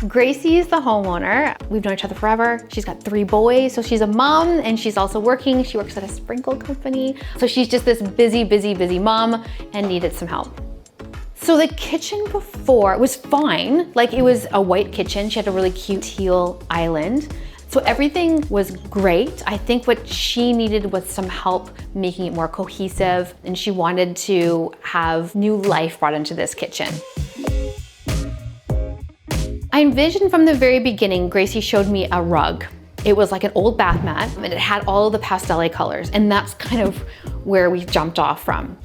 Gracie is the homeowner. We've known each other forever. She's got 3 boys, so she's a mom and she's also working. She works at a sprinkle company. So she's just this busy, busy, busy mom and needed some help. So the kitchen before was fine. Like, it was a white kitchen. She had a really cute teal island. So everything was great. I think what she needed was some help making it more cohesive, and she wanted to have new life brought into this kitchen. I envisioned from the very beginning, Gracie showed me a rug. It was like an old bath mat, and it had all of the pastel colors, and that's kind of where we jumped off from.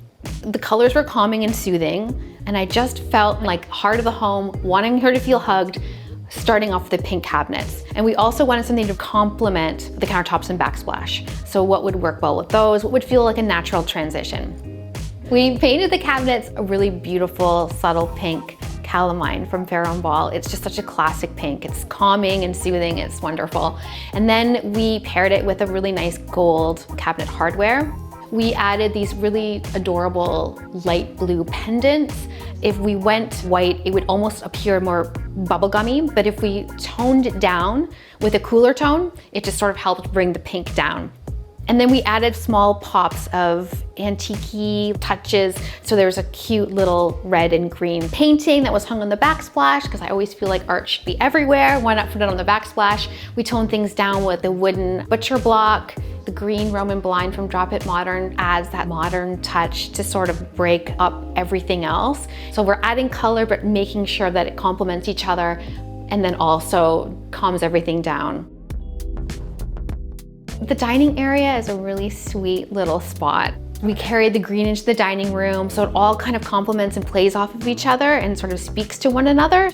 The colors were calming and soothing, and I just felt like heart of the home, wanting her to feel hugged, starting off with the pink cabinets. And we also wanted something to complement the countertops and backsplash. So what would work well with those? What would feel like a natural transition? We painted the cabinets a really beautiful, subtle pink Calamine from Farrow. It's just such a classic pink. It's calming and soothing, it's wonderful. And then we paired it with a really nice gold cabinet hardware. We added these really adorable light blue pendants. If we went white, it would almost appear more bubblegummy, but if we toned it down with a cooler tone, it just sort of helped bring the pink down. And then we added small pops of antique-y touches. So there was a cute little red and green painting that was hung on the backsplash, because I always feel like art should be everywhere. Why not put it on the backsplash? We toned things down with the wooden butcher block. The green Roman blind from Drop It Modern adds that modern touch to sort of break up everything else. So we're adding color, but making sure that it complements each other and then also calms everything down. The dining area is a really sweet little spot. We carried the green into the dining room, so it all kind of complements and plays off of each other and sort of speaks to one another.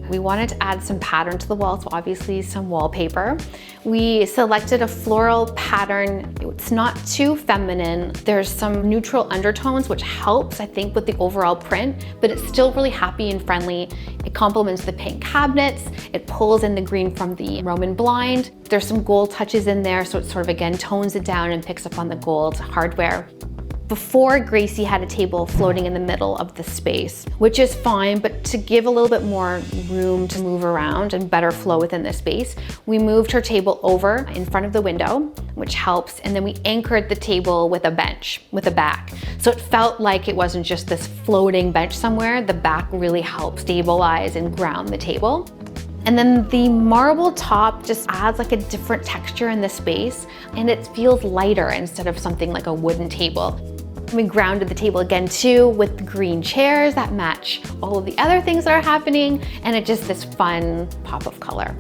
We wanted to add some pattern to the wall, so obviously some wallpaper. We selected a floral pattern. It's not too feminine. There's some neutral undertones, which helps, I think, with the overall print, but it's still really happy and friendly. It complements the pink cabinets. It pulls in the green from the Roman blind. There's some gold touches in there, so it sort of, again, tones it down and picks up on the gold hardware. Before, Gracie had a table floating in the middle of the space, which is fine, but to give a little bit more room to move around and better flow within the space, we moved her table over in front of the window, which helps, and then we anchored the table with a bench, with a back. So it felt like it wasn't just this floating bench somewhere. The back really helped stabilize and ground the table. And then the marble top just adds like a different texture in the space, and it feels lighter instead of something like a wooden table. We grounded the table again too with green chairs that match all of the other things that are happening, and it just this fun pop of color.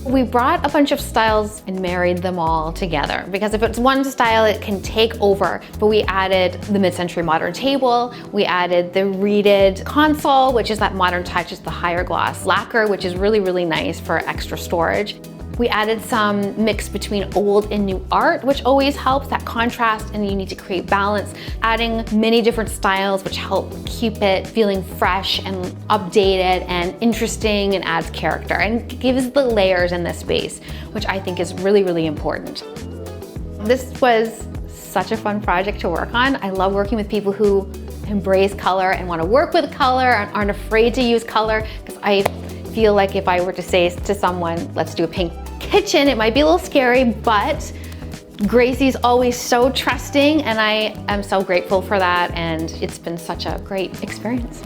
We brought a bunch of styles and married them all together, because if it's one style, it can take over. But we added the mid-century modern table, we added the reeded console, which is that modern touch, is the higher gloss lacquer, which is really, really nice for extra storage. We added some mix between old and new art, which always helps, that contrast, and you need to create balance. Adding many different styles, which help keep it feeling fresh and updated and interesting and adds character and gives the layers in this space, which I think is really, really important. This was such a fun project to work on. I love working with people who embrace color and want to work with color and aren't afraid to use color, because I feel like if I were to say to someone, let's do a pink kitchen, it might be a little scary, but Gracie's always so trusting, and I am so grateful for that, and it's been such a great experience.